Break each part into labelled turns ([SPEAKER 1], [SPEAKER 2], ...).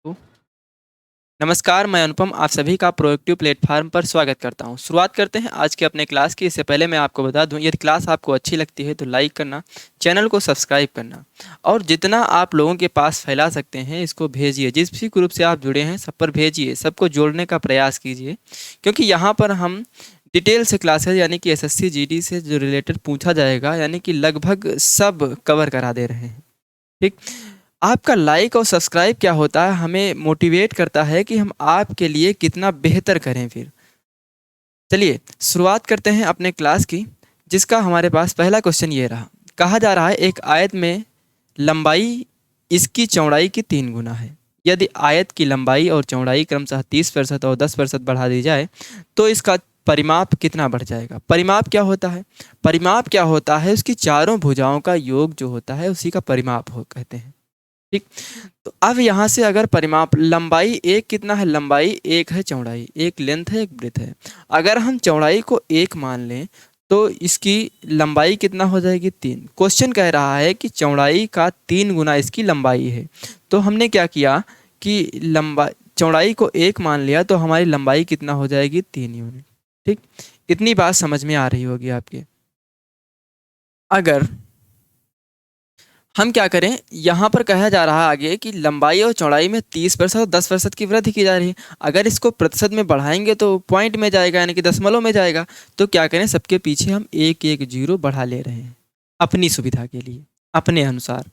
[SPEAKER 1] तो नमस्कार, मैं अनुपम आप सभी का प्रोएक्टिव प्लेटफॉर्म पर स्वागत करता हूं। शुरुआत करते हैं आज के अपने क्लास की। इससे पहले मैं आपको बता दूं, यदि क्लास आपको अच्छी लगती है तो लाइक करना, चैनल को सब्सक्राइब करना और जितना आप लोगों के पास फैला सकते हैं इसको भेजिए। जिस भी ग्रुप से आप जुड़े हैं सब पर भेजिए, सबको जोड़ने का प्रयास कीजिए, क्योंकि यहाँ पर हम डिटेल से क्लासेज यानी कि एसएससी जीडी से जो रिलेटेड पूछा जाएगा यानी कि लगभग सब कवर करा दे रहे हैं। ठीक, आपका लाइक और सब्सक्राइब क्या होता है, हमें मोटिवेट करता है कि हम आपके लिए कितना बेहतर करें। फिर चलिए शुरुआत करते हैं अपने क्लास की, जिसका हमारे पास पहला क्वेश्चन ये रहा। कहा जा रहा है एक आयत में लंबाई इसकी चौड़ाई की 3 गुना है। यदि आयत की लंबाई और चौड़ाई क्रमशः 30% और 10% बढ़ा दी जाए तो इसका परिमाप कितना बढ़ जाएगा। परिमाप क्या होता है? परिमाप क्या होता है, उसकी चारों भुजाओं का योग जो होता है उसी का परिमाप हो कहते हैं। ठीक, तो अब यहाँ से अगर परिमाप लंबाई एक कितना है, लंबाई एक है, चौड़ाई एक, लेंथ है एक, ब्रेथ है। अगर हम चौड़ाई को एक मान लें तो इसकी लंबाई कितना हो जाएगी, 3। क्वेश्चन कह रहा है कि चौड़ाई का 3 गुना इसकी लंबाई है। तो हमने क्या किया कि चौड़ाई को एक मान लिया तो हमारी लंबाई कितना हो जाएगी, 3 यूनिट। ठीक, इतनी बात समझ में आ रही होगी आपके। अगर हम क्या करें, यहाँ पर कहा जा रहा है आगे कि लंबाई और चौड़ाई में 30% और 10% की वृद्धि की जा रही है। अगर इसको प्रतिशत में बढ़ाएंगे तो पॉइंट में जाएगा यानी कि दशमलव में जाएगा। तो क्या करें, सबके पीछे हम एक एक जीरो बढ़ा ले रहे हैं अपनी सुविधा के लिए, अपने अनुसार।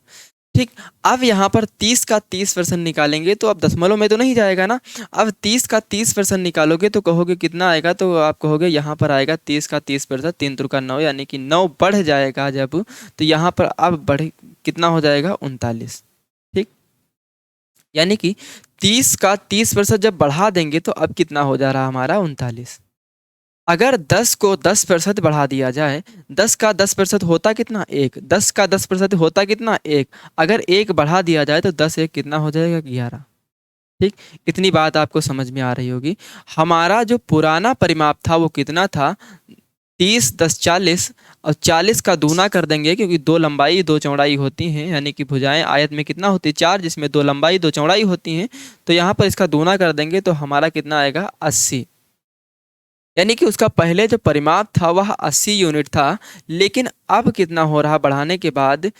[SPEAKER 1] ठीक, अब यहाँ पर 30 का 30% निकालेंगे तो अब दशमलव में तो नहीं जाएगा ना। अब 30 का 30% निकालोगे तो कहोगे कितना आएगा, तो आप कहोगे यहाँ पर आएगा 30 का 30%, 3 त्रिका 9 यानी कि 9 बढ़ जाएगा जब, तो यहाँ पर अब बढ़ कितना हो जाएगा, 39। ठीक, यानी कि 30 का 30% जब बढ़ा देंगे तो अब कितना हो जा रहा हमारा, 39। अगर 10 को 10% बढ़ा दिया जाए, 10 का 10% होता कितना, 1। 10 का 10% होता कितना, 1। अगर 1 बढ़ा दिया जाए तो 10 एक कितना हो जाएगा, 11। ठीक, इतनी बात आपको समझ में आ रही होगी। हमारा जो पुराना परिमाप था वो कितना था, 30 10 40, और 40 का दूना कर देंगे क्योंकि 2 लंबाई 2 चौड़ाई होती हैं, यानी कि भुजाएं आयत में कितना होती है, 4, जिसमें 2 लंबाई 2 चौड़ाई होती हैं। तो यहाँ पर इसका दूना कर देंगे तो हमारा कितना आएगा, 80। यानी कि उसका पहले जो परिमाप था वह 80 यूनिट था, लेकिन अब कितना हो रहा बढ़ाने के बाद,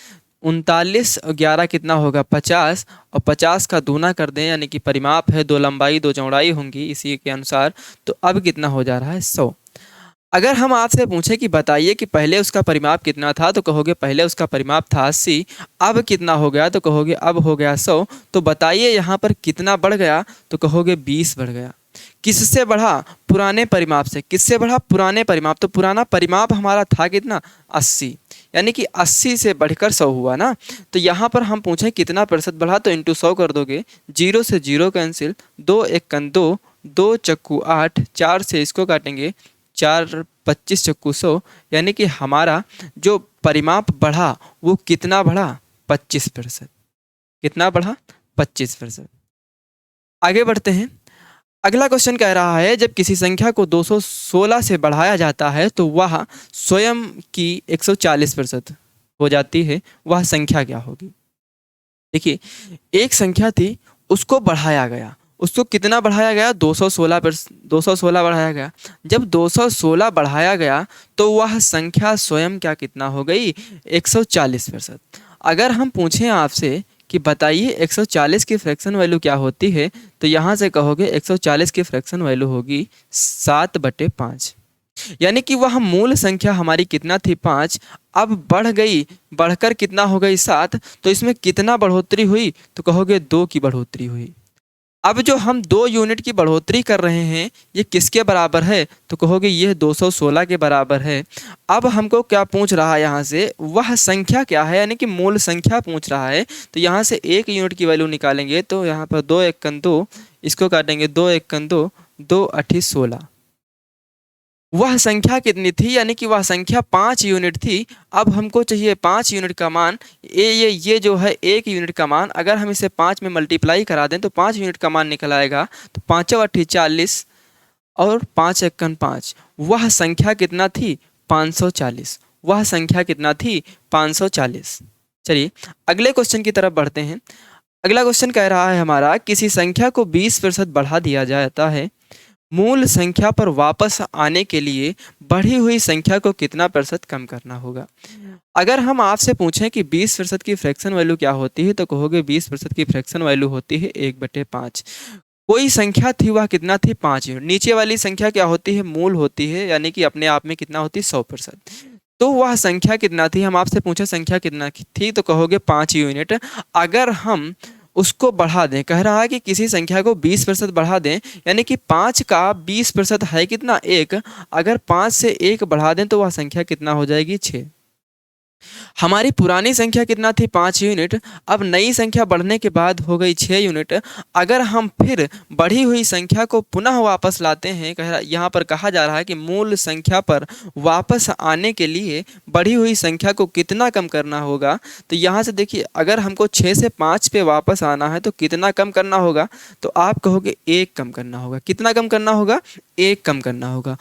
[SPEAKER 1] 39 और 11 कितना होगा, 50, और 50 का दूना कर दें यानी कि परिमाप है 2 लंबाई 2 चौड़ाई होंगी इसी के अनुसार, तो अब कितना हो जा रहा है, 100। अगर हम आपसे पूछें कि बताइए कि पहले उसका परिमाप कितना था, तो कहोगे पहले उसका परिमाप था 80, अब कितना हो गया, तो कहोगे अब हो गया 100। तो बताइए यहाँ पर कितना बढ़ गया, तो कहोगे 20 बढ़ गया। किससे बढ़ा, पुराने परिमाप से। किससे बढ़ा, पुराने परिमाप। तो पुराना परिमाप हमारा था कितना, 80, यानी कि 80 से बढ़कर 100 हुआ ना। तो यहाँ पर हम पूछें कितना प्रतिशत बढ़ा, तो इंटू 100 कर दोगे, 0 से 0 कैंसिल, 2 एक 2, 2 चक्कू 8, 4 से इसको काटेंगे, 4 25 चक्कू 100, यानी कि हमारा जो परिमाप बढ़ा वो कितना बढ़ा, 25%। कितना बढ़ा, 25%। आगे बढ़ते हैं। अगला क्वेश्चन कह रहा है जब किसी संख्या को 216 से बढ़ाया जाता है तो वह स्वयं की 140% हो जाती है, वह संख्या क्या होगी। देखिए, एक संख्या थी, उसको बढ़ाया गया, उसको कितना बढ़ाया गया, 216 बढ़ाया गया। जब 216 बढ़ाया गया तो वह संख्या स्वयं क्या कितना हो गई, 140%। अगर हम पूछें आपसे कि बताइए 140 की फ्रैक्शन वैल्यू क्या होती है, तो यहाँ से कहोगे 140 की फ्रैक्शन वैल्यू होगी 7/5। यानी कि वह मूल संख्या हमारी कितना थी, 5, अब बढ़ गई, बढ़कर कितना हो गई, 7। तो इसमें कितना बढ़ोतरी हुई, तो कहोगे 2 की बढ़ोतरी हुई। अब जो हम 2 यूनिट की बढ़ोतरी कर रहे हैं ये किसके बराबर है, तो कहोगे ये 216 के बराबर है। अब हमको क्या पूछ रहा है यहाँ से, वह संख्या क्या है, यानी कि मूल संख्या पूछ रहा है। तो यहाँ से 1 यूनिट की वैल्यू निकालेंगे तो यहाँ पर 2 एक 2, इसको काटेंगे, 2 एक 2, 2 8 16। वह संख्या कितनी थी, यानी कि वह संख्या 5 यूनिट थी। अब हमको चाहिए 5 यूनिट का मान। ये जो है 1 यूनिट का मान, अगर हम इसे 5 में मल्टीप्लाई करा दें तो 5 यूनिट का मान निकल आएगा। तो 5 8 40 और 5 एक 5, वह संख्या कितना थी, 540। वह संख्या कितना थी, 540। चलिए अगले क्वेश्चन की तरफ बढ़ते हैं। अगला क्वेश्चन कह रहा है हमारा, किसी संख्या को 20% बढ़ा दिया जाता है, मूल संख्या पर वापस आने के लिए बढ़ी हुई संख्या को कितना प्रतिशत कम करना होगा। अगर हम आपसे पूछें कि 20% की फ्रैक्शन वैल्यू क्या होती है, तो कहोगे 20% की फ्रैक्शन वैल्यू होती है 1/5। कोई संख्या थी, वह कितना थी, 5 यूनिट। नीचे वाली संख्या क्या होती है, मूल होती है, यानी कि अपने आप में कितना होती है, 100%। तो वह संख्या कितना थी, हम आपसे पूछे संख्या कितना थी, तो कहोगे 5 यूनिट। अगर हम उसको बढ़ा दें, कह रहा है कि किसी संख्या को 20% बढ़ा दें, यानी कि 5 का 20% है कितना, 1। अगर 5 से 1 बढ़ा दें तो वह संख्या कितना हो जाएगी, 6। हमारी पुरानी संख्या कितना थी, 5 यूनिट। अब नई संख्या बढ़ने के बाद हो गई 6 यूनिट। अगर हम फिर बढ़ी हुई संख्या को पुनः वापस लाते हैं, यहाँ पर कहा जा रहा है कि मूल संख्या पर वापस आने के लिए बढ़ी हुई संख्या को कितना कम करना होगा। तो यहाँ से देखिए, अगर हमको 6 से 5 पे वापस आना है तो कितना कम करना होगा, तो आप कहोगे 1 कम करना होगा। कितना कम करना होगा, 1 कम करना होगा।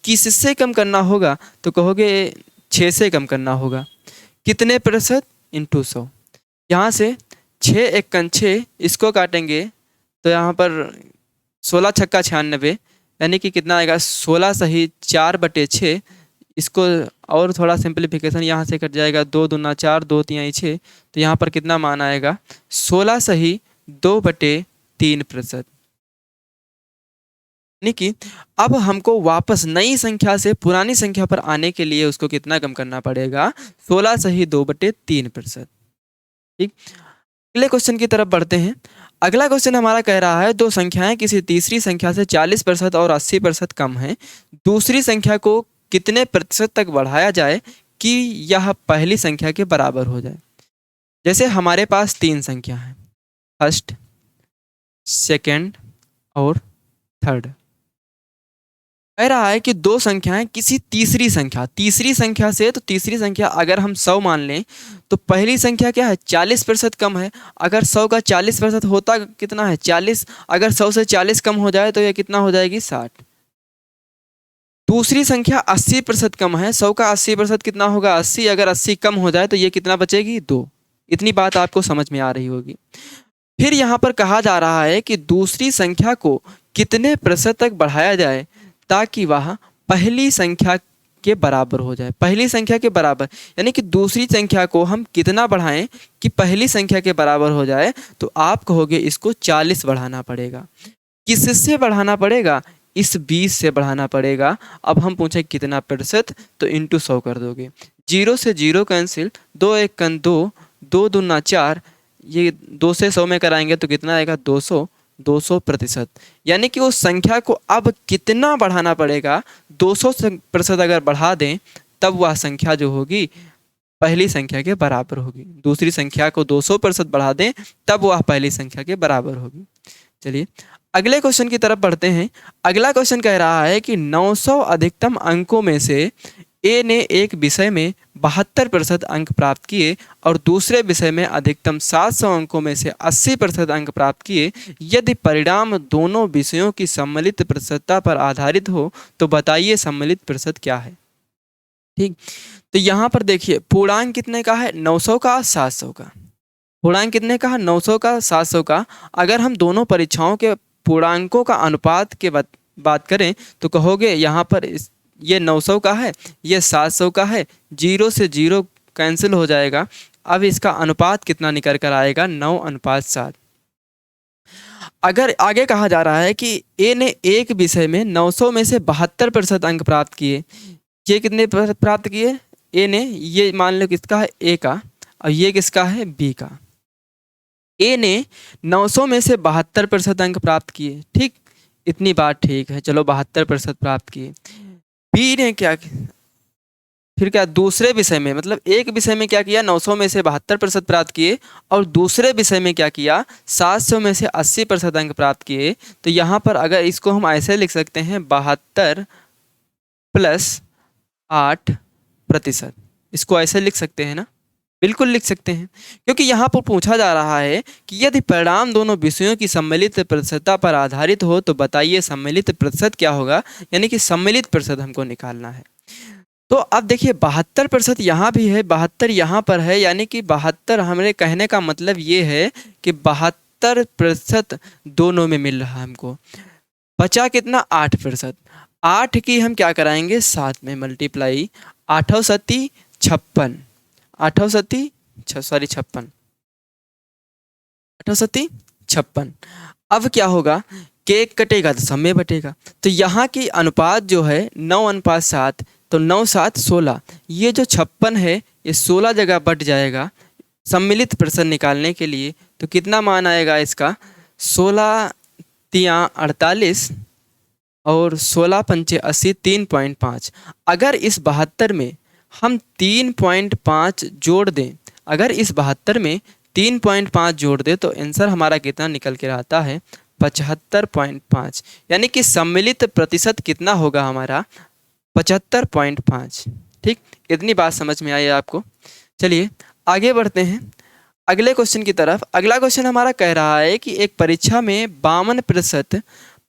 [SPEAKER 1] किससे कम करना होगा, तो कहोगे 6 से कम करना होगा। कितने प्रतिशत, इंटू 100। यहाँ से 6 एकन 6, इसको काटेंगे तो यहाँ पर 16 छक्का 96, यानी कि कितना आएगा, 16 सही 4/6। इसको और थोड़ा सिंप्लीफिकेशन यहाँ से कट जाएगा, 2 दूना 4, 2 तिहाई 6। तो यहाँ पर कितना मान आएगा, 16 सही 2/3%। यानी कि अब हमको वापस नई संख्या से पुरानी संख्या पर आने के लिए उसको कितना कम करना पड़ेगा, 16 सही 2/3%। ठीक, अगले क्वेश्चन की तरफ बढ़ते हैं। अगला क्वेश्चन हमारा कह रहा है, दो संख्याएं किसी तीसरी संख्या से 40% और 80% कम हैं, दूसरी संख्या को कितने प्रतिशत तक बढ़ाया जाए कि यह पहली संख्या के बराबर हो जाए। जैसे हमारे पास 3 संख्या हैं, फर्स्ट, सेकंड और थर्ड। कह रहा है कि दो संख्याएं किसी तीसरी संख्या से, तो तीसरी संख्या अगर हम 100 मान लें तो पहली संख्या क्या है, 40% कम है। अगर 100 का 40% होता कितना है, 40। अगर 100 से 40 कम हो जाए तो ये कितना हो जाएगी, 60। दूसरी संख्या 80% कम है, 100 का 80% कितना होगा, 80। अगर 80 कम हो जाए तो ये कितना बचेगी, 2। इतनी बात आपको समझ में आ रही होगी। फिर यहाँ पर कहा जा रहा है कि दूसरी संख्या को कितने प्रतिशत तक बढ़ाया जाए ताकि वह पहली संख्या के बराबर हो जाए। पहली संख्या के बराबर यानी कि दूसरी संख्या को हम कितना बढ़ाएं कि पहली संख्या के बराबर हो जाए, तो आप कहोगे इसको 40 बढ़ाना पड़ेगा। किससे बढ़ाना पड़ेगा, इस 20 से बढ़ाना पड़ेगा। अब हम पूछे कितना प्रतिशत, तो इंटू 100 कर दोगे। 0 से 0 कैंसिल, 2 एकन 2, 2 दूना 4, ये 2 से 100 में कराएंगे तो कितना आएगा, 200%। यानी कि उस संख्या को अब कितना बढ़ाना पड़ेगा, 200% अगर बढ़ा दें तब वह संख्या जो होगी पहली संख्या के बराबर होगी। दूसरी संख्या को 200% बढ़ा दें तब वह पहली संख्या के बराबर होगी। चलिए अगले क्वेश्चन की तरफ बढ़ते हैं। अगला क्वेश्चन कह रहा है कि 900 अधिकतम अंकों में से ए ने एक विषय में 72% अंक प्राप्त किए और दूसरे विषय में अधिकतम 700 अंकों में से 80% अंक प्राप्त किए। यदि परिणाम दोनों विषयों की सम्मिलित प्रतिशतता पर आधारित हो तो बताइए सम्मिलित प्रतिशत क्या है। ठीक, तो यहाँ पर देखिए पूर्णांक कितने का है, 900 का 700 का। पूर्णांक कितने का है, 900 का 700 का। अगर हम दोनों परीक्षाओं के पूर्णांकों का अनुपात के बात करें तो कहोगे यहाँ पर ये 900 का है, ये 700 का है, 0 से 0 कैंसिल हो जाएगा। अब इसका अनुपात कितना निकल कर आएगा, 9:7। अगर आगे कहा जा रहा है कि ए ने एक विषय में 900 में से 72% अंक प्राप्त किए। ये कितने प्राप्त किए, ए ने, ये मान लो किसका है, ए का, और ये किसका है, बी का। ए ने 900 में से 72% अंक प्राप्त किए। ठीक, इतनी बात ठीक है, चलो 72% प्राप्त किए। बी ने क्या, फिर क्या दूसरे विषय में, मतलब एक विषय में क्या किया, 900 में से 72% प्राप्त किए और दूसरे विषय में क्या किया, 700 में से 80% अंक प्राप्त किए। तो यहाँ पर अगर इसको हम ऐसे लिख सकते हैं, 72 + 8%। इसको ऐसे लिख सकते हैं ना, बिल्कुल लिख सकते हैं, क्योंकि यहाँ पर पूछा जा रहा है कि यदि परिणाम दोनों विषयों की सम्मिलित प्रतिशतता पर आधारित हो तो बताइए सम्मिलित प्रतिशत क्या होगा। यानी कि सम्मिलित प्रतिशत हमको निकालना है। तो अब देखिए 72% यहाँ भी है, 72 यहाँ पर है, यानी कि 72, हमारे कहने का मतलब ये है कि 72% दोनों में मिल रहा है हमको। बचा कितना? 8%। 8 की हम क्या कराएंगे? 7 में मल्टीप्लाई। आठौ सती 56, आठौ सती सॉरी 56, आठौ सती 56। अब क्या होगा? केक कटेगा तो सब में बटेगा, तो यहाँ की अनुपात जो है 9:7, तो 9 7 16। ये जो 56 है ये 16 जगह बट जाएगा सम्मिलित प्रश्न निकालने के लिए। तो कितना मान आएगा इसका? 16 तियाँ 48 और 16 पंचे 80, 3.5। अगर इस 72 में हम 3.5 जोड़ दें, अगर इस 72 में 3.5 जोड़ दें तो आंसर हमारा कितना निकल के आता है? 75.5। यानी कि सम्मिलित प्रतिशत कितना होगा हमारा? 75.5। ठीक, इतनी बात समझ में आई आपको? चलिए आगे बढ़ते हैं अगले क्वेश्चन की तरफ। अगला क्वेश्चन हमारा कह रहा है कि एक परीक्षा में 52%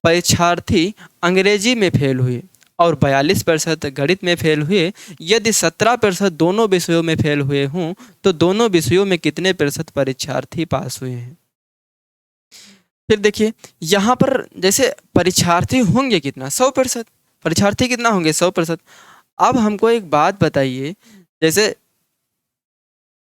[SPEAKER 1] परीक्षार्थी अंग्रेजी में फेल हुए और 42% गणित में फेल हुए। यदि 17% दोनों विषयों में फेल हुए हों तो दोनों विषयों में कितने प्रतिशत परीक्षार्थी पास हुए हैं? फिर देखिए यहाँ पर जैसे परीक्षार्थी होंगे कितना? 100%। परीक्षार्थी कितना होंगे? 100%। अब हमको एक बात बताइए, जैसे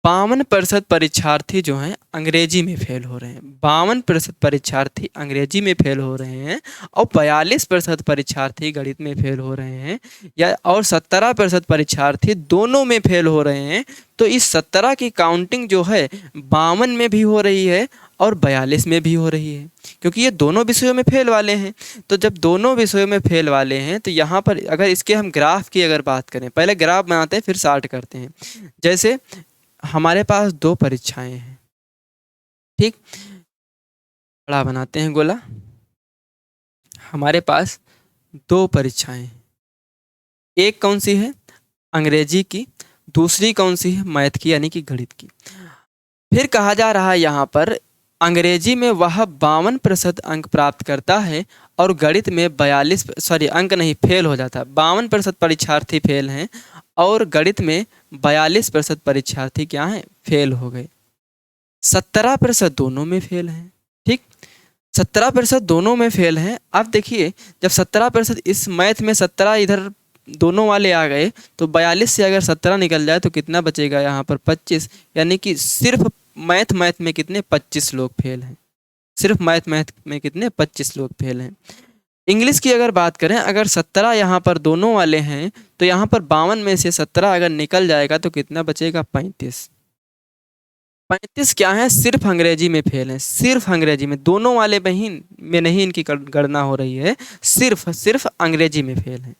[SPEAKER 1] 52% परीक्षार्थी जो हैं अंग्रेजी में फेल हो रहे हैं, 52% परीक्षार्थी अंग्रेजी में फेल हो रहे हैं और 42% परीक्षार्थी गणित में फेल हो रहे हैं, या और 17% परीक्षार्थी दोनों में फेल हो रहे हैं। तो इस 17 की काउंटिंग जो है 52 में भी हो रही है और 42 में भी हो रही है, क्योंकि ये दोनों विषयों में फेल वाले हैं। तो जब दोनों विषयों में फेल वाले हैं तो यहाँ पर अगर इसके हम ग्राफ की अगर बात करें, पहले ग्राफ बनाते हैं फिर सार्ट करते हैं। जैसे हमारे पास दो परीक्षाएं हैं, ठीक, बड़ा बनाते हैं गोला। हमारे पास दो परीक्षाएं हैं, एक कौन सी है? अंग्रेजी की, दूसरी कौन सी है? मैथ की, यानी कि गणित की। फिर कहा जा रहा है यहाँ पर अंग्रेजी में वह 52% अंक प्राप्त करता है और गणित में 42, सॉरी अंक नहीं, फेल हो जाता है। 52% परीक्षार्थी फेल हैं और गणित में 42% परीक्षार्थी क्या हैं? फेल हो गए। 17% दोनों में फेल हैं, ठीक, 17% दोनों में फेल हैं। अब देखिए जब 17% इस मैथ में 17 इधर दोनों वाले आ गए तो 42 से अगर 17 निकल जाए तो कितना बचेगा यहाँ पर? 25। यानी कि सिर्फ मैथ में कितने? 25 लोग फेल हैं। सिर्फ मैथ में कितने? 25 लोग फेल हैं। इंग्लिश की अगर बात करें, अगर 17 यहाँ पर दोनों वाले हैं तो यहाँ पर 52 में से 17 अगर निकल जाएगा तो कितना बचेगा? 35। 35 क्या है? सिर्फ अंग्रेजी में फेल हैं, सिर्फ अंग्रेजी में, दोनों वाले में नहीं इनकी गणना हो रही है, सिर्फ अंग्रेजी में फेल हैं।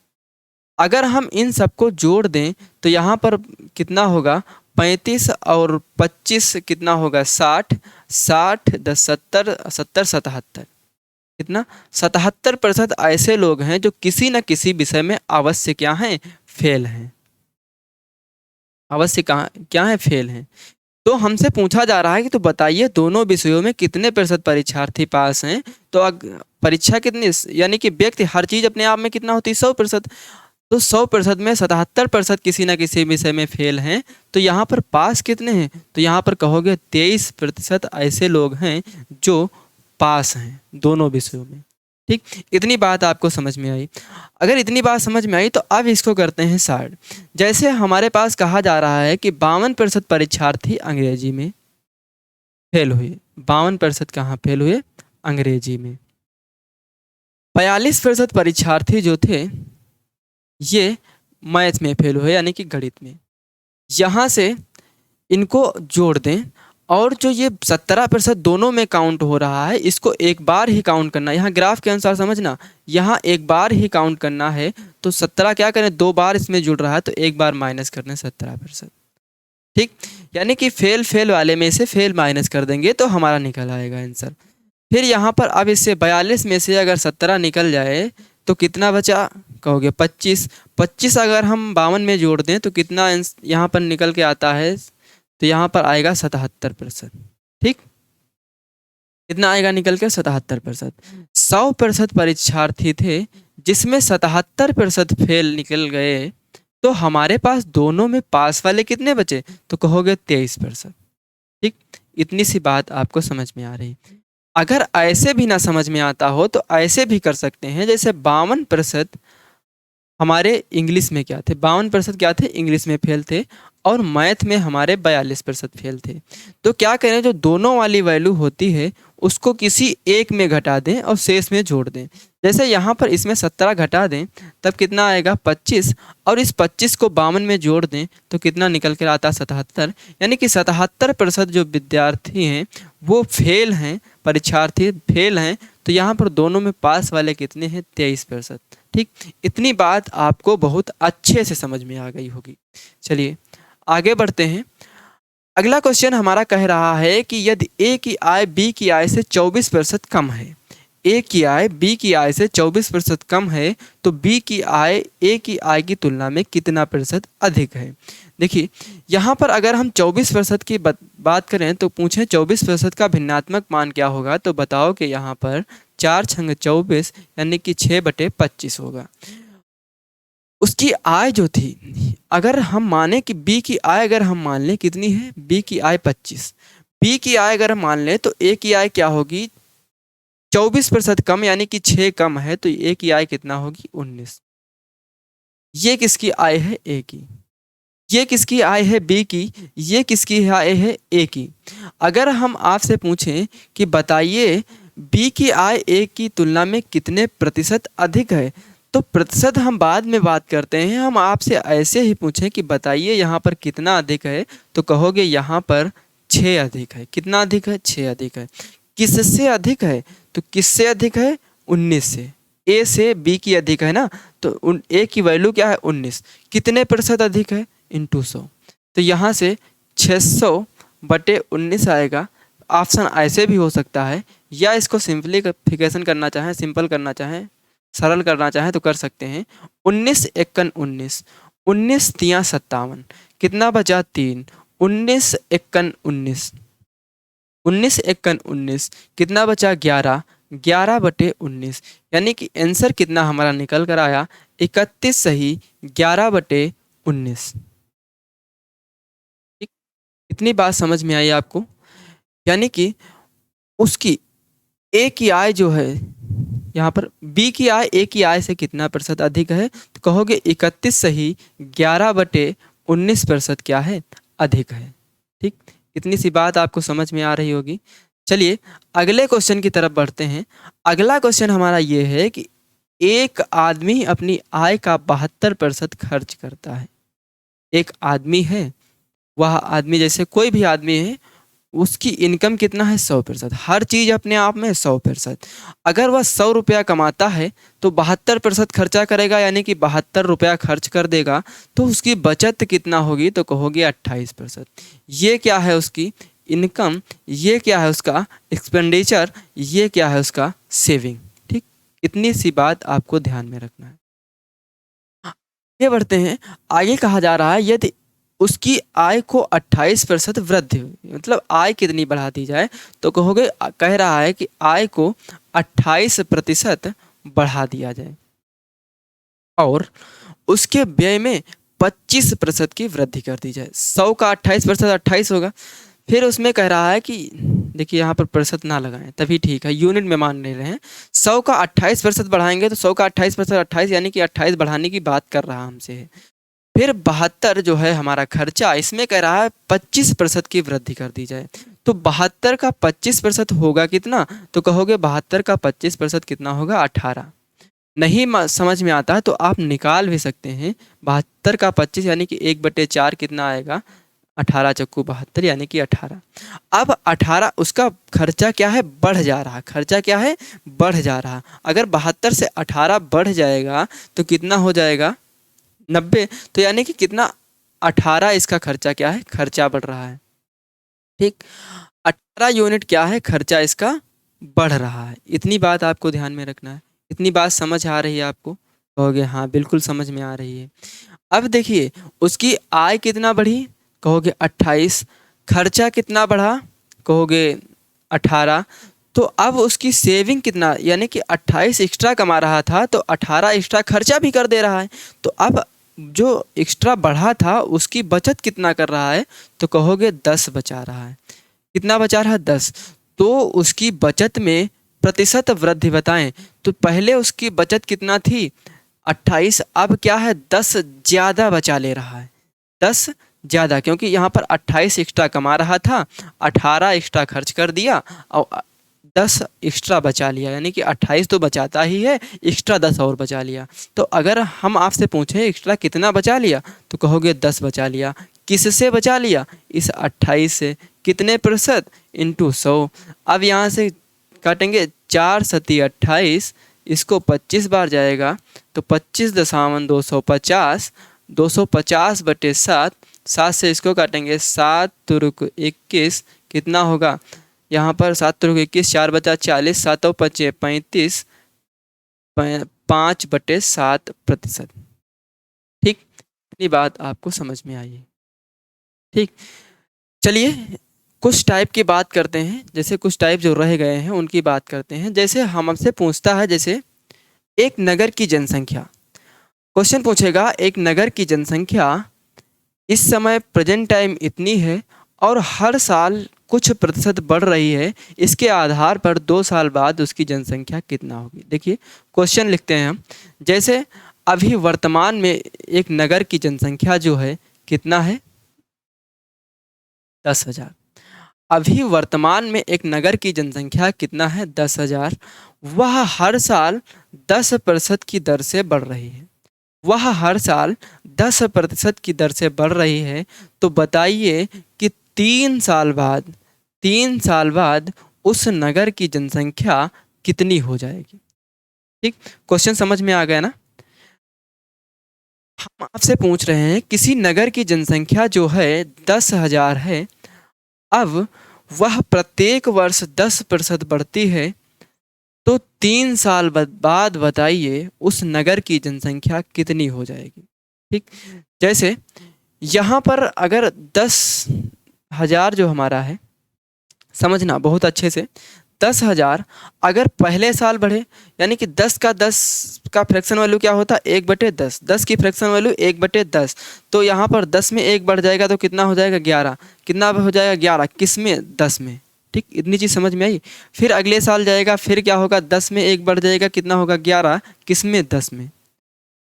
[SPEAKER 1] अगर हम इन सबको जोड़ दें तो यहाँ पर कितना होगा? 35 और 25 कितना होगा? 60, 60 10 70, 70 77, कितना? 77% ऐसे लोग हैं जो किसी न किसी विषय में अवश्य क्या हैं? फेल हैं। अवश्य कहाँ क्या है? फेल हैं। तो हमसे पूछा जा रहा है कि तो बताइए दोनों विषयों में कितने प्रतिशत परीक्षार्थी पास हैं? तो परीक्षा कितनी, यानी कि व्यक्ति हर चीज़ अपने आप में कितना होती है? 100%। तो 100% में 77% किसी न किसी विषय में फेल हैं। तो यहाँ पर पास कितने हैं? तो यहाँ पर कहोगे 23% ऐसे लोग हैं जो पास हैं दोनों विषयों में। ठीक, इतनी बात आपको समझ में आई? अगर इतनी बात समझ में आई तो अब इसको करते हैं साइड। जैसे हमारे पास कहा जा रहा है कि 52% परीक्षार्थी अंग्रेजी में फेल हुए। 52% कहाँ फेल हुए? अंग्रेजी में। 42% परीक्षार्थी जो थे ये मैथ में फेल हुए, यानी कि गणित में। यहाँ से इनको जोड़ दें और जो ये 17% दोनों में काउंट हो रहा है इसको एक बार ही काउंट करना। यहाँ ग्राफ के अनुसार समझना, यहाँ एक बार ही काउंट करना है। तो 17 क्या करें? 2 बार इसमें जुड़ रहा है तो एक बार माइनस कर दें 17%। ठीक, यानी कि फेल वाले में से फेल माइनस कर देंगे तो हमारा निकल आएगा आंसर। फिर यहाँ पर अब इससे 42 में से अगर 17 निकल जाए तो कितना बचा? कहोगे 25। 25 अगर हम 52 में जोड़ दें तो कितना यहाँ पर निकल के आता है? तो यहाँ पर आएगा 77%। ठीक, कितना आएगा निकल के? 77%। 100% परीक्षार्थी थे जिसमें 77% फेल निकल गए, तो हमारे पास दोनों में पास वाले कितने बचे, तो कहोगे 23%। ठीक, इतनी सी बात आपको समझ में आ रही। अगर ऐसे भी ना समझ में आता हो तो ऐसे भी कर सकते हैं, जैसे 52% हमारे इंग्लिश में क्या थे, 52% क्या थे, इंग्लिश में फेल थे, और मैथ में हमारे 42% फेल थे। तो क्या करें, जो दोनों वाली वैल्यू होती है उसको किसी एक में घटा दें और शेष में जोड़ दें। जैसे यहाँ पर इसमें 17 घटा दें तब कितना आएगा 25, और इस 25 को 52 में जोड़ दें तो कितना निकल कर आता 77। यानी कि 77% जो विद्यार्थी हैं वो फेल हैं, परीक्षार्थी फेल हैं। तो यहाँ पर दोनों में पास वाले कितने हैं, 23%। ठीक, इतनी बात आपको बहुत अच्छे से समझ में आ गई होगी। चलिए आगे बढ़ते हैं। अगला क्वेश्चन हमारा कह रहा है कि यदि ए की आय बी की आय से 24% कम है, ए की आय बी की आय से 24% कम है, तो बी की आय ए की आय की तुलना में कितना प्रतिशत अधिक है। देखिए यहाँ पर अगर हम 24% की बात करें तो पूछें 24% का भिन्नात्मक मान क्या होगा, तो बताओ कि यहाँ पर 4 छंग 24 यानी कि 6/25 होगा। उसकी आय जो थी, अगर हम माने कि बी की आय अगर हम मान लें कितनी है, बी की आय 25, बी की आय अगर हम मान लें तो ए की आय क्या होगी, 24% कम यानी कि 6 कम है, तो ए की आय कितना होगी 19। ये किसकी आय है, ए की। ये किसकी आय है, बी की। ये किसकी आय है, ए की। अगर हम आपसे पूछें कि बताइए बी की आय ए की तुलना में कितने प्रतिशत अधिक है, तो प्रतिशत हम बाद में बात करते हैं। हम आपसे ऐसे ही पूछें कि बताइए यहाँ पर कितना अधिक है, तो कहोगे यहाँ पर 6 अधिक है। कितना अधिक है, 6 अधिक है। किससे अधिक है, तो किससे अधिक है, 19 से। ए से बी की अधिक है ना, तो ए की वैल्यू क्या है 19। कितने प्रतिशत अधिक है, इंटू 100। तो यहाँ से 600/19 आएगा। ऑप्शन ऐसे भी हो सकता है, या इसको सिंप्लीफिकेशन करना चाहें, सिंपल करना चाहें, सरल करना चाहें तो कर सकते हैं। 19 एकन 19, 19 तिया 57, कितना बचा 3। 19 एकन 19, 19 एकन 19, कितना बचा 11, 11/19। यानी कि आंसर कितना हमारा निकल कर आया 31 सही 11/19। ठीक, इतनी बात समझ में आई आपको। यानी कि उसकी ए की आय जो है, यहाँ पर बी की आय ए की आय से कितना प्रतिशत अधिक है, तो कहोगे 31 सही 11/19% क्या है, अधिक है। ठीक, इतनी सी बात आपको समझ में आ रही होगी। चलिए अगले क्वेश्चन की तरफ बढ़ते हैं। अगला क्वेश्चन हमारा ये है कि एक आदमी अपनी आय का 72% खर्च करता है। एक आदमी है, वह आदमी जैसे कोई भी आदमी है, उसकी इनकम कितना है 100%। हर चीज़ अपने आप में 100%। अगर वह 100 रुपया कमाता है तो 72% खर्चा करेगा, यानी कि 72 रुपया खर्च कर देगा, तो उसकी बचत कितना होगी, तो कहोगे 28%। ये क्या है उसकी इनकम, ये क्या है उसका एक्सपेंडिचर, ये क्या है उसका सेविंग। ठीक, इतनी सी बात आपको ध्यान में रखना है। आगे बढ़ते हैं। आगे कहा जा रहा है यदि उसकी आय को 28% वृद्धि हुई, मतलब आय कितनी बढ़ा दी जाए, तो कहोगे कह रहा है कि आय को 28% बढ़ा दिया जाए और उसके व्यय में 25% की वृद्धि कर दी जाए। 100 का 28% 28 होगा। फिर उसमें कह रहा है कि देखिए यहाँ पर प्रतिशत ना लगाएं तभी ठीक है, यूनिट में मान ले रहे हैं। 100 का 28% बढ़ाएंगे तो 100 का 28% 28, यानी कि 28 बढ़ाने की बात कर रहा हमसे। फिर 72 जो है हमारा खर्चा, इसमें कह रहा है 25% की वृद्धि कर दी जाए। तो 72 का 25% होगा कितना, तो कहोगे 72 का 25% कितना होगा 18। नहीं समझ में आता है तो आप निकाल भी सकते हैं। 72 का 25 यानी कि 1/4 कितना आएगा, 18 चक्कू 72 यानी कि 18। अब 18 उसका खर्चा क्या है, बढ़ जा रहा। खर्चा क्या है, बढ़ जा रहा। अगर 72 से 18 बढ़ जाएगा तो कितना हो जाएगा 90। तो यानी कि कितना 18 इसका खर्चा क्या है, खर्चा बढ़ रहा है। ठीक, 18 यूनिट क्या है, खर्चा इसका बढ़ रहा है। इतनी बात आपको ध्यान में रखना है। इतनी बात समझ आ रही है आपको, कहोगे हाँ बिल्कुल समझ में आ रही है। अब देखिए उसकी आय कितना बढ़ी, कहोगे 28। खर्चा कितना बढ़ा, कहोगे 18। तो अब उसकी सेविंग कितना, यानी कि 28 एक्स्ट्रा कमा रहा था तो 18 एक्स्ट्रा खर्चा भी कर दे रहा है। तो अब जो एक्स्ट्रा बढ़ा था उसकी बचत कितना कर रहा है, तो कहोगे 10 बचा रहा है। कितना बचा रहा है? 10। तो उसकी बचत में प्रतिशत वृद्धि बताएं, तो पहले उसकी बचत कितना थी? 28। अब क्या है? 10 ज़्यादा बचा ले रहा है। 10 ज़्यादा, क्योंकि यहाँ पर 28 एक्स्ट्रा कमा रहा था, 18 एक्स्ट्रा खर्च कर दिया और 10 एक्स्ट्रा बचा लिया, यानी कि 28 तो बचाता ही है, एक्स्ट्रा 10 और बचा लिया। तो अगर हम आपसे पूछें एक्स्ट्रा कितना बचा लिया, तो कहोगे 10 बचा लिया। किससे बचा लिया? इस 28 से। कितने प्रतिशत? इंटू 100। अब यहाँ से काटेंगे 4 सती 28, इसको 25 बार जाएगा तो 25,250, 250 बटे 7, 7 से इसको काटेंगे 7 तुरुक 21, कितना होगा? यहाँ पर 7 तुरुक 21, 4 बचा 40, 7 और 5 35, 5 बटे 7 प्रतिशत। ठीक, इतनी बात आपको समझ में आई है। ठीक, चलिए कुछ टाइप की बात करते हैं, जैसे कुछ टाइप जो रह गए हैं उनकी बात करते हैं। जैसे हमसे पूछता है, जैसे एक नगर की जनसंख्या, क्वेश्चन पूछेगा एक नगर की जनसंख्या इस समय प्रेजेंट टाइम इतनी है और हर साल कुछ प्रतिशत बढ़ रही है, इसके आधार पर 2 साल बाद उसकी जनसंख्या कितना होगी। देखिए क्वेश्चन लिखते हैं हम, जैसे अभी वर्तमान में एक नगर की जनसंख्या जो है कितना है? 10,000। अभी वर्तमान में एक नगर की जनसंख्या कितना है? 10,000। वह हर साल 10% की दर से बढ़ रही है। वह हर साल 10% की दर से बढ़ रही है। तो बताइए कि 3 साल बाद उस नगर की जनसंख्या कितनी हो जाएगी। ठीक, क्वेश्चन समझ में आ गया ना? हम आपसे पूछ रहे हैं किसी नगर की जनसंख्या जो है 10,000 है, अब वह प्रत्येक वर्ष 10% बढ़ती है, तो 3 साल बाद बताइए उस नगर की जनसंख्या कितनी हो जाएगी। ठीक, जैसे यहाँ पर अगर 10,000 जो हमारा है, समझना बहुत अच्छे से, 10,000 अगर पहले साल बढ़े, यानी कि 10 का फ्रैक्शन वैल्यू क्या होता है? 1/10। 10 की फ्रैक्शन वैल्यू 1/10। तो यहाँ पर 10 में 1 बढ़ जाएगा तो कितना हो जाएगा? 11। कितना हो जाएगा? 11। किस में? 10 में। ठीक, इतनी चीज़ समझ में आई। फिर अगले साल जाएगा, फिर क्या होगा? 10 में 1 बढ़ जाएगा, कितना होगा? 11। किस में? 10 में।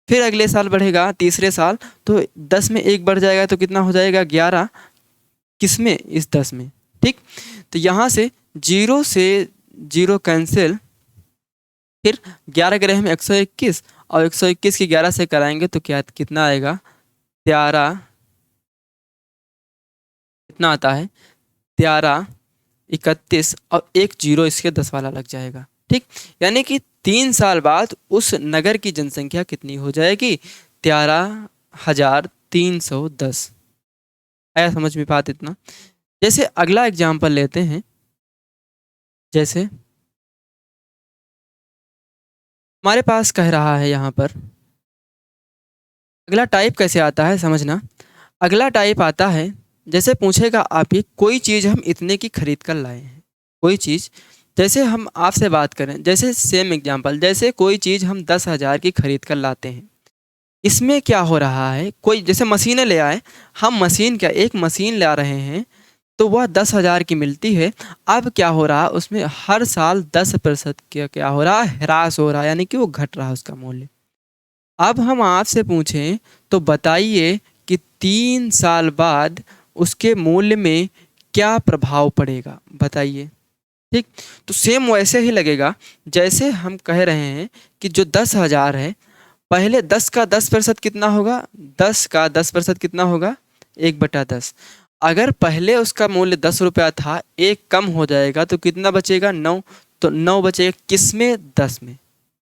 [SPEAKER 1] फिर अगले साल बढ़ेगा, तीसरे साल, तो 10 में 1 बढ़ जाएगा तो कितना हो जाएगा? 11। किस में? इस 10 में। ठीक, तो यहाँ से 0 से 0 कैंसिल, फिर 11 ग्रह में 121 और 121 की 11 से कराएंगे तो क्या कितना आएगा? 13। कितना आता है? 13, 31 और एक 0 इसके 10 वाला लग जाएगा। ठीक, यानी कि 3 साल बाद उस नगर की जनसंख्या कितनी हो जाएगी? 13,310। आया समझ में बात इतना? जैसे अगला एग्जाम्पल लेते हैं, जैसे हमारे पास कह रहा है यहाँ पर, अगला टाइप कैसे आता है समझना। अगला टाइप आता है, जैसे पूछेगा आपकी कोई चीज़ हम इतने की खरीद कर लाए हैं। कोई चीज़, जैसे हम आपसे बात करें, जैसे सेम एग्जांपल, जैसे कोई चीज़ हम 10,000 की खरीद कर लाते हैं। इसमें क्या हो रहा है, कोई जैसे मशीनें ले आए, हम मशीन, क्या एक मशीन ला रहे हैं तो वह 10,000 की मिलती है। अब क्या हो रहा है, उसमें हर साल 10% क्या हो रहा है? ह्रास हो रहा है, यानी कि वो घट रहा है उसका मूल्य। अब हम आपसे पूछें तो बताइए कि 3 साल बाद उसके मूल्य में क्या प्रभाव पड़ेगा, बताइए। ठीक, तो सेम वैसे ही लगेगा जैसे हम कह रहे हैं कि जो 10,000 है, पहले 10 का 10% कितना होगा? 10 का 10% कितना होगा? 1/10। अगर पहले उसका मूल्य 10 रुपया था, एक कम हो जाएगा तो कितना बचेगा? 9। तो 9 बचेगा किस में? 10 में।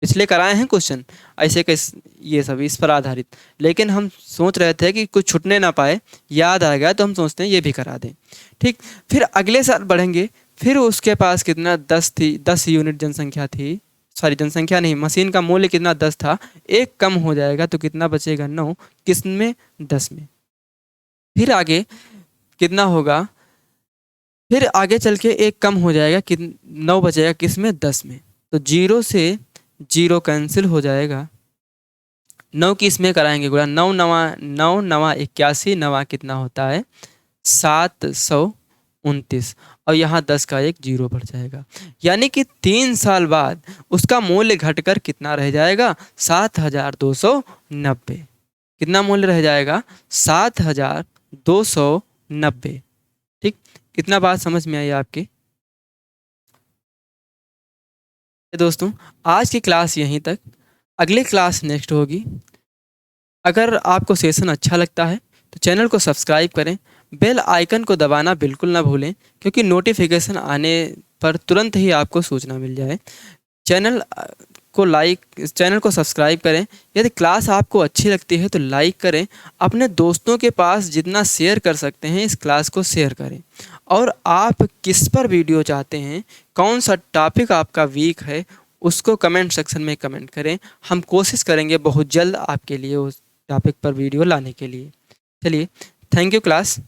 [SPEAKER 1] पिछले कराए हैं क्वेश्चन ऐसे कैसे, ये सब इस पर आधारित, लेकिन हम सोच रहे थे कि कुछ छूटने ना पाए, याद आ गया तो हम सोचते हैं ये भी करा दें। ठीक, फिर अगले साल बढ़ेंगे, फिर उसके पास कितना? 10 थी, 10 यूनिट जनसंख्या थी, सॉरी जनसंख्या नहीं, मशीन का मूल्य कितना? 10 था, एक कम हो जाएगा तो कितना बचेगा? 9। किस में? 10 में। फिर आगे कितना होगा? फिर आगे चल के एक कम हो जाएगा, 9 बचेगा किस में? 10 में। तो 0 से 0 कैंसिल हो जाएगा, 9 की इसमें कराएंगे गुणा, 9 नवा 9 नवा 81, नवा कितना होता है 729, और यहाँ 10 का एक जीरो बढ़ जाएगा। यानी कि 3 साल बाद उसका मूल्य घटकर कितना रह जाएगा 7290। कितना मूल्य रह जाएगा 7290। ठीक, कितना बात समझ में आई आपके दोस्तों? आज की क्लास यहीं तक, अगली क्लास नेक्स्ट होगी। अगर आपको सेशन अच्छा लगता है तो चैनल को सब्सक्राइब करें, बेल आइकन को दबाना बिल्कुल ना भूलें, क्योंकि नोटिफिकेशन आने पर तुरंत ही आपको सूचना मिल जाए। चैनल चैनल को सब्सक्राइब करें। यदि क्लास आपको अच्छी लगती है तो लाइक करें, अपने दोस्तों के पास जितना शेयर कर सकते हैं इस क्लास को शेयर करें। और आप किस पर वीडियो चाहते हैं, कौन सा टॉपिक आपका वीक है, उसको कमेंट सेक्शन में कमेंट करें। हम कोशिश करेंगे बहुत जल्द आपके लिए उस टॉपिक पर वीडियो लाने के लिए। चलिए, थैंक यू क्लास।